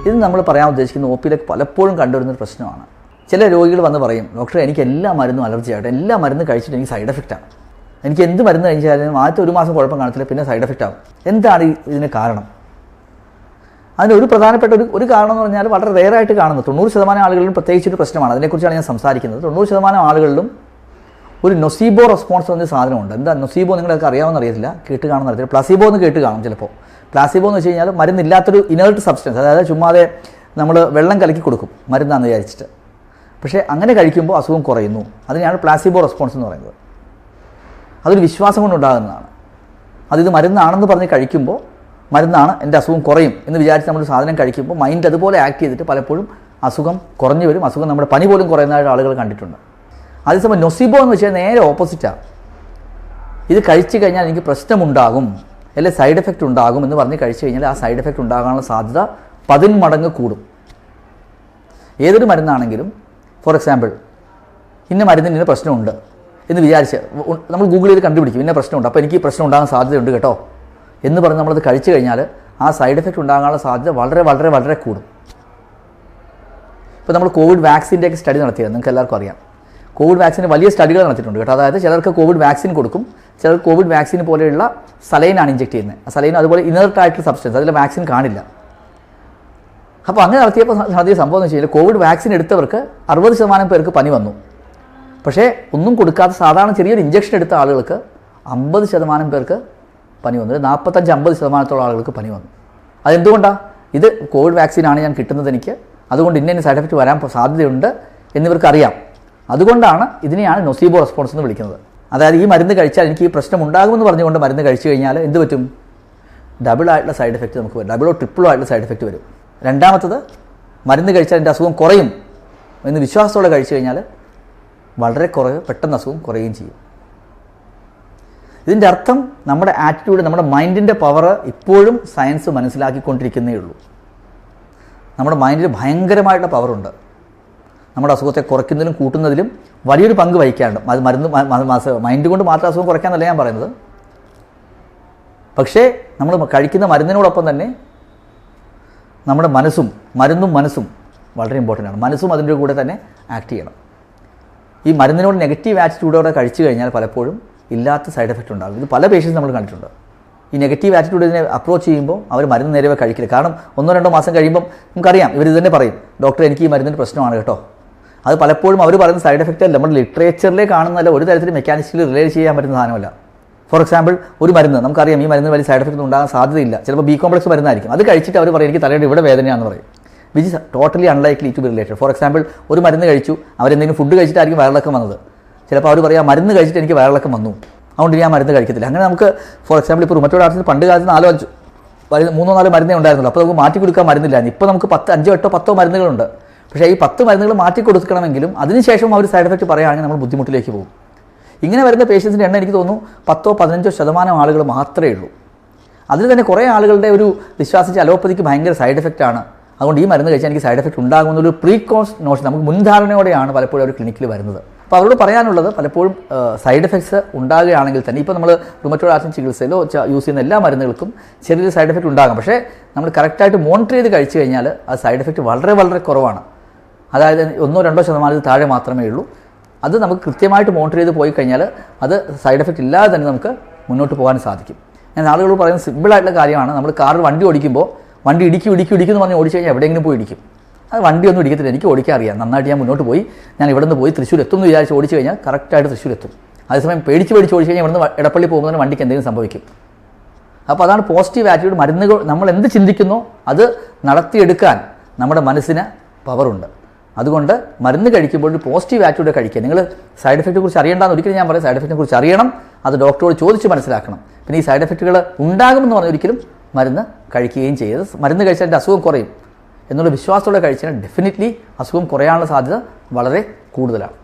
ഇത് നമ്മൾ പറയാൻ ഉദ്ദേശിക്കുന്ന ഒ പിയിലേക്ക് പലപ്പോഴും കണ്ടുവരുന്നൊരു പ്രശ്നമാണ്. ചില രോഗികൾ വന്ന് പറയും, ഡോക്ടറെ എനിക്ക് എല്ലാ മരുന്നും അലർജി ആകട്ടെ, എല്ലാ മരുന്ന് കഴിച്ചിട്ട് എനിക്ക് സൈഡ് എഫക്റ്റാണ്, എനിക്ക് എന്ത് മരുന്ന് കഴിച്ചാലും ആദ്യത്തെ 1 മാസം കുഴപ്പം കാണത്തില്ല, പിന്നെ സൈഡ് എഫക്റ്റ് ആകും. എന്താണ് ഇതിന് കാരണം? അതിന് ഒരു പ്രധാനപ്പെട്ട ഒരു കാരണം എന്ന് പറഞ്ഞാൽ വളരെ റെയറായിട്ട് കാണുന്നത് 90% ആളുകളിലും പ്രത്യേകിച്ചൊരു പ്രശ്നമാണ്. അതിനെക്കുറിച്ചാണ് ഞാൻ സംസാരിക്കുന്നത്. 90% ആളുകളിലും ഒരു നൊസീബോ റെസ്പോൺസ് എന്നൊരു സാധനമുണ്ട്. എന്താ നൊസീബോ? നിങ്ങളൊക്കെ അറിയാമെന്ന് അറിയത്തില്ല, കേട്ട് കാണുമെന്ന് അറിയത്തില്ല. പ്ലാസിബോ എന്ന് കേട്ട് കാണും ചിലപ്പോൾ. പ്ലാസിബോ എന്ന് വെച്ച് കഴിഞ്ഞാൽ മരുന്നില്ലാത്തൊരു ഇനേർട്ട് സബ്സ്റ്റൻസ്, അതായത് ചുമ്മാതെ നമ്മൾ വെള്ളം കലക്കി കൊടുക്കും മരുന്നാന്ന് വിചാരിച്ചിട്ട്. പക്ഷേ അങ്ങനെ കഴിക്കുമ്പോൾ അസുഖം കുറയുന്നു. അതിനെയാണ് പ്ലാസിബോ റെസ്പോൺസ് എന്ന് പറയുന്നത്. അതൊരു വിശ്വാസം കൊണ്ടുണ്ടാകുന്നതാണ്. അതിത് മരുന്നാണെന്ന് പറഞ്ഞ് കഴിക്കുമ്പോൾ മരുന്നാണ്, എൻ്റെ അസുഖം കുറയും എന്ന് വിചാരിച്ച് നമ്മൾ സാധനം കഴിക്കുമ്പോൾ മൈൻഡ് അതുപോലെ ആക്ട് ചെയ്തിട്ട് പലപ്പോഴും അസുഖം കുറഞ്ഞു വരും. അസുഖം നമ്മുടെ പനി പോലും കുറയുന്നതായിട്ട് ആളുകൾ കണ്ടിട്ടുണ്ട്. അതേസമയം നൊസീബോ എന്ന് വെച്ചാൽ നേരെ ഓപ്പോസിറ്റാണ്. ഇത് കഴിച്ചു കഴിഞ്ഞാൽ എനിക്ക് പ്രശ്നമുണ്ടാകും, അല്ലെങ്കിൽ സൈഡ് എഫക്റ്റ് ഉണ്ടാകും എന്ന് പറഞ്ഞ് കഴിച്ചു കഴിഞ്ഞാൽ ആ സൈഡ് എഫക്റ്റ് ഉണ്ടാകാനുള്ള സാധ്യത 10 മടങ്ങ് കൂടും. ഏതൊരു മരുന്നാണെങ്കിലും, ഫോർ എക്സാമ്പിൾ, ഇന്ന മരുന്നിന് ഇന്ന പ്രശ്നമുണ്ട് എന്ന് വിചാരിച്ച് നമ്മൾ ഗൂഗിൾ ചെയ്ത് കണ്ടുപിടിക്കും, ഇന്ന പ്രശ്നമുണ്ട്, അപ്പോൾ എനിക്ക് പ്രശ്നം ഉണ്ടാകാൻ സാധ്യതയുണ്ട് കേട്ടോ എന്ന് പറഞ്ഞ് നമ്മളത് കഴിച്ചു കഴിഞ്ഞാൽ ആ സൈഡ് എഫക്റ്റ് ഉണ്ടാകാനുള്ള സാധ്യത വളരെ വളരെ വളരെ കൂടും. ഇപ്പോൾ നമ്മൾ കോവിഡ് വാക്സിൻ്റെയൊക്കെ സ്റ്റഡി നടത്തിയത് നിങ്ങൾക്ക് എല്ലാവർക്കും അറിയാം. കോവിഡ് വാക്സിന് വലിയ സ്റ്റഡികൾ നടത്തിയിട്ടുണ്ട് കേട്ടോ. അതായത് ചിലർക്ക് കോവിഡ് വാക്സിൻ കൊടുക്കും, ചിലർക്ക് കോവിഡ് വാക്സിൻ പോലെയുള്ള സലൈനാണ് ഇഞ്ചെക്ട് ചെയ്യുന്നത്. ആ സലൈൻ അതുപോലെ ഇനേർട്ടായിട്ടുള്ള സബ്സ്റ്റൻസ്, അതിൽ വാക്സിൻ കാണില്ല. അപ്പോൾ അങ്ങനെ നടത്തിയപ്പോൾ നടത്തിയ സംഭവം എന്ന് വെച്ച് കഴിഞ്ഞാൽ കോവിഡ് വാക്സിൻ എടുത്തവർക്ക് 60% പേർക്ക് പനി വന്നു. പക്ഷേ ഒന്നും കൊടുക്കാത്ത സാധാരണ ചെറിയൊരു ഇഞ്ചക്ഷൻ എടുത്ത ആളുകൾക്ക് 50% പേർക്ക് പനി വന്നു. 45-50% ആളുകൾക്ക് പനി വന്നു. അതെന്തുകൊണ്ടാണ്? ഇത് കോവിഡ് വാക്സിനാണ് ഞാൻ കിട്ടുന്നത് എനിക്ക്, അതുകൊണ്ട് ഇന്ന സൈഡ് എഫക്റ്റ് വരാൻ സാധ്യതയുണ്ട് എന്നിവർക്ക് അറിയാം. അതുകൊണ്ടാണ് ഇതിനെയാണ് നൊസീബോ റെസ്പോൺസ് എന്ന് വിളിക്കുന്നത്. അതായത് ഈ മരുന്ന് കഴിച്ചാൽ എനിക്ക് ഈ പ്രശ്നം ഉണ്ടാകുമെന്ന് പറഞ്ഞുകൊണ്ട് മരുന്ന് കഴിച്ചു കഴിഞ്ഞാൽ എന്ത് പറ്റും? ഡബിൾ ആയിട്ടുള്ള സൈഡ് എഫക്റ്റ് നമുക്ക് വരും, ഡബിളോ ട്രിപ്പിളോ ആയിട്ടുള്ള സൈഡ് എഫക്റ്റ് വരും. രണ്ടാമത്തത്, മരുന്ന് കഴിച്ചാൽ എൻ്റെ അസുഖം കുറയും എന്ന് വിശ്വാസത്തോടെ കഴിച്ചു കഴിഞ്ഞാൽ വളരെ പെട്ടെന്ന് അസുഖം കുറയുകയും ചെയ്യും. ഇതിൻ്റെ അർത്ഥം നമ്മുടെ ആറ്റിറ്റ്യൂഡ്, നമ്മുടെ മൈൻഡിൻ്റെ പവർ ഇപ്പോഴും സയൻസ് മനസ്സിലാക്കിക്കൊണ്ടിരിക്കുന്നേ ഉള്ളൂ. നമ്മുടെ മൈൻഡിൽ ഭയങ്കരമായിട്ടുള്ള പവറുണ്ട്. നമ്മുടെ അസുഖത്തെ കുറയ്ക്കുന്നതിലും കൂട്ടുന്നതിലും വലിയൊരു പങ്ക് വഹിക്കാറുണ്ട്. അത് മൈൻഡ് കൊണ്ട് മാത്രം അസുഖം കുറയ്ക്കാമെന്നല്ല ഞാൻ പറയുന്നത്. പക്ഷേ നമ്മൾ കഴിക്കുന്ന മരുന്നിനോടൊപ്പം തന്നെ നമ്മുടെ മനസ്സും വളരെ ഇമ്പോർട്ടൻ്റ് ആണ്. മനസ്സും അതിൻ്റെ കൂടെ തന്നെ ആക്ട് ചെയ്യണം. ഈ മരുന്നിനോട് നെഗറ്റീവ് ആറ്റിറ്റ്യൂഡോടെ കഴിച്ചു കഴിഞ്ഞാൽ പലപ്പോഴും ഇല്ലാത്ത സൈഡ് എഫക്റ്റ് ഉണ്ടാകും. ഇത് പല പേഷ്യൻസ് നമ്മൾ കണ്ടിട്ടുണ്ട്. ഈ നെഗറ്റീവ് ആറ്റിറ്റ്യൂഡിനെ അപ്രോച്ച് ചെയ്യുമ്പോൾ അവർ മരുന്ന് നേരെ കഴിക്കില്ല. കാരണം 1-2 മാസം കഴിയുമ്പം നമുക്കറിയാം, ഇവർ ഇത് തന്നെ പറയും, ഡോക്ടർ എനിക്ക് ഈ മരുന്നിന് പ്രശ്നമാണ് കേട്ടോ. അത് പലപ്പോഴും അവർ പറയുന്ന സൈഡ് എഫക്റ്റ് അല്ല, നമ്മുടെ ലിറ്ററേച്ചറിലെ കാണുന്നതല്ല, ഒരു തരത്തിൽ മെക്കാനിക്കലി റിലേറ്റ് ചെയ്യാൻ പറ്റുന്ന സാധനമല്ല. ഫോർ എക്സാമ്പിൾ, ഒരു മരുന്ന് നമുക്കറിയാം ഈ മരുന്നിന് വലിയ സൈഡ് എഫക്റ്റ് ഉണ്ടാകാൻ സാധ്യതയില്ല, ചിലപ്പോൾ ബി കോംപ്ലക്സ് മരുന്നായിരിക്കും. അത് കഴിച്ചിട്ട് അവർ പറയും എനിക്ക് തലയുടെ ഇവിടെ വേദനയാണെന്ന് പറയും, which is totally unlikely to be related. For example, ഒരു മരുന്ന് കഴിച്ചു, അവരെന്തെങ്കിലും ഫുഡ് കഴിച്ചിട്ടായിരിക്കും വയറിളക്കം വന്നത്. ചിലപ്പോൾ അവർ പറയാം മരുന്ന് കഴിച്ചിട്ട് എനിക്ക് വയറിളക്കം വന്നു, അതുകൊണ്ട് ഞാൻ മരുന്ന് കഴിക്കത്തില്ല. അങ്ങനെ നമുക്ക് ഫോർ എക്സാമ്പിൾ ഇപ്പോൾ റുമറ്റോയ്ഡ് ആർത്രൈറ്റിസ് പണ്ട് കാലത്ത് 3-4 മരുന്നേ ഉണ്ടായിരുന്നുള്ളൂ. അപ്പോൾ നമുക്ക് മാറ്റി കൊടുക്കാൻ മരുന്നില്ല. ഇപ്പോൾ നമുക്ക് 5-8-10 മരുന്നുകളുണ്ട്. പക്ഷേ ഈ 10 മരുന്നുകൾ മാറ്റി കൊടുക്കണമെങ്കിലും അതിനുശേഷം അവർ സൈഡ് എഫക്റ്റ് പറയുകയാണെങ്കിൽ നമ്മൾ ബുദ്ധിമുട്ടിലേക്ക് പോകും. ഇങ്ങനെ വരുന്ന പേഷ്യൻസിൻ്റെ എണ്ണം എനിക്ക് തോന്നുന്നു 10-15% ആളുകൾ മാത്രമേ ഉള്ളൂ. അതിൽ തന്നെ കുറേ ആളുകളുടെ ഒരു വിശ്വാസിച്ച് അലോപ്പതിക്ക് ഭയങ്കര സൈഡ് എഫക്റ്റാണ്, അതുകൊണ്ട് ഈ മരുന്ന് കഴിച്ചാൽ എനിക്ക് സൈഡ് എഫക്റ്റ് ഉണ്ടാകുമെന്നൊരു പ്രീകോൺസ് നോഷൻ, നമുക്ക് മുൻധാരണയോടെയാണ് പലപ്പോഴും അവർ ക്ലിനിക്കിൽ വരുന്നത്. അപ്പോൾ അവരോട് പറയാനുള്ളത്, പലപ്പോഴും സൈഡ് എഫക്ട്സ് ഉണ്ടാകുകയാണെങ്കിൽ തന്നെ, ഇപ്പോൾ നമ്മൾ റുമറ്റോയ്ഡ് ആർത്രൈറ്റിസ് ചികിത്സയിലോ യൂസ് ചെയ്യുന്ന എല്ലാ മരുന്നുകൾക്കും ചെറിയൊരു സൈഡ് എഫക്റ്റ് ഉണ്ടാകാം. പക്ഷേ നമ്മൾ കറക്റ്റായിട്ട് മോണിറ്റർ ചെയ്ത് കഴിച്ചു കഴിഞ്ഞാൽ ആ സൈഡ് എഫക്റ്റ് വളരെ വളരെ കുറവാണ്. അതായത് 1-2% താഴെ മാത്രമേ ഉള്ളൂ. അത് നമുക്ക് കൃത്യമായിട്ട് മോണിറ്റർ ചെയ്ത് പോയി കഴിഞ്ഞാൽ അത് സൈഡ് എഫക്റ്റ് ഇല്ലാതെ തന്നെ നമുക്ക് മുന്നോട്ട് പോകാൻ സാധിക്കും. ഞാൻ ആളുകളോട് പറയുന്നത് സിമ്പിളായിട്ടുള്ള കാര്യമാണ്. നമ്മൾ കാറിൽ വണ്ടി ഓടിക്കുമ്പോൾ വണ്ടി ഇടിക്കും എന്ന് പറഞ്ഞ് ഓടിച്ചു കഴിഞ്ഞാൽ എവിടെയെങ്കിലും പോയി ഇടിക്കും. അത് വണ്ടിയൊന്നും ഇടിക്കത്തില്ല, എനിക്ക് ഓടിക്കാൻ അറിയാം, നന്നായിട്ട് ഞാൻ മുന്നോട്ട് പോയി, ഞാൻ ഇവിടെ നിന്ന് പോയി തൃശ്ശൂർ എത്തും എന്ന് വിചാരിച്ച് ഓടിച്ചു കഴിഞ്ഞാൽ കറക്റ്റായിട്ട് തൃശ്ശൂർ എത്തും. അതേസമയം പേടിച്ച് ഓടിച്ചു കഴിഞ്ഞാൽ ഇവിടുന്ന് എടപ്പള്ളി പോകുന്നതിന് വണ്ടിക്ക് എന്തെങ്കിലും സംഭവിക്കും. അപ്പോൾ അതാണ് പോസിറ്റീവ് ആറ്റിറ്റ്യൂഡ്. മരുന്നുകൾ നമ്മൾ എന്ത് ചിന്തിക്കുന്നോ അത് നടത്തിയെടുക്കാൻ നമ്മുടെ മനസ്സിന് പവറുണ്ട്. അതുകൊണ്ട് മരുന്ന് കഴിക്കുമ്പോൾ ഒരു പോസിറ്റീവ് ആറ്റിറ്റ്യൂഡ് കഴിക്കുക. നിങ്ങൾ സൈഡ് എഫക്റ്റിനെ കുറിച്ച് അറിയേണ്ടെന്ന് ഒരിക്കലും ഞാൻ പറയും. സൈഡ് എഫക്റ്റിനെ കുറിച്ച് അറിയണം, അത് ഡോക്ടറോട് ചോദിച്ച് മനസ്സിലാക്കണം. പിന്നെ ഈ സൈഡ് എഫക്റ്റുകൾ ഉണ്ടാകുമെന്ന് പറഞ്ഞാൽ ഒരിക്കലും മരുന്ന് കഴിക്കുകയും ചെയ്യരുത്. മരുന്ന് കഴിച്ചാൽ എൻ്റെ അസുഖം കുറയും എന്നുള്ള വിശ്വാസത്തോടെ കഴിച്ചാൽ ഡെഫിനറ്റ്ലി അസുഖം കുറയാനുള്ള സാധ്യത വളരെ കൂടുതലാണ്.